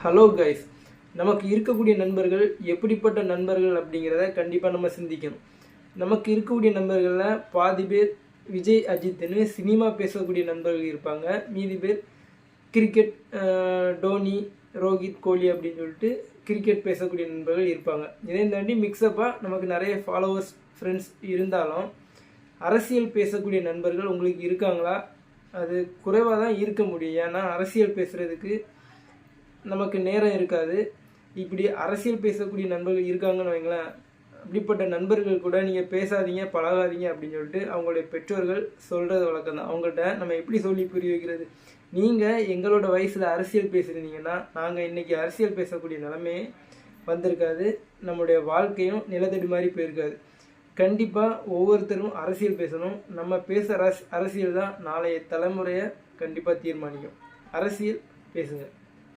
Hello guys, நமக்கு இருக்கக்கூடிய நண்பர்கள் எப்படிப்பட்ட நண்பர்கள் அப்படிங்கிறத கண்டிப்பாக நம்ம சிந்திக்கணும். நமக்கு இருக்கக்கூடிய நண்பர்களில் பாதி பேர் விஜய் அஜித்னு சினிமா பேசக்கூடிய நண்பர்கள் இருப்பாங்க. மீதி பேர் கிரிக்கெட், டோனி, ரோஹித், கோலி அப்படின்னு சொல்லிட்டு கிரிக்கெட் பேசக்கூடிய நண்பர்கள் இருப்பாங்க. இதையும் தாண்டி மிக்சப்பாக நமக்கு நிறைய ஃபாலோவர்ஸ், ஃப்ரெண்ட்ஸ் இருந்தாலும் அரசியல் பேசக்கூடிய நண்பர்கள் உங்களுக்கு இருக்காங்களா? அது குறைவாக தான் இருக்க முடியும். ஏன்னா அரசியல் பேசுகிறதுக்கு நமக்கு நேரம் இருக்காது. இப்படி அரசியல் பேசக்கூடிய நண்பர்கள் இருக்காங்கன்னு வைங்களேன். அப்படிப்பட்ட நண்பர்கள் கூட நீங்கள் பேசாதீங்க, பழகாதீங்க அப்படின்னு சொல்லிட்டு அவங்களுடைய பெற்றோர்கள் சொல்கிறது வழக்கம் தான். அவங்கள்ட்ட நம்ம எப்படி சொல்லி புரிய வைக்கிறது? நீங்கள் எங்களோட வயசில் அரசியல் பேசுகிறீங்கன்னா நாங்கள் இன்றைக்கி அரசியல் பேசக்கூடிய நிலைமையே வந்திருக்காது. நம்முடைய வாழ்க்கையும் நிலத்தடி மாதிரி போயிருக்காது. கண்டிப்பாக ஒவ்வொருத்தரும் அரசியல் பேசணும். நம்ம பேசுகிற அரசியல் தான் நாளைய தலைமுறையை கண்டிப்பாக தீர்மானிக்கும். அரசியல் பேசுங்க.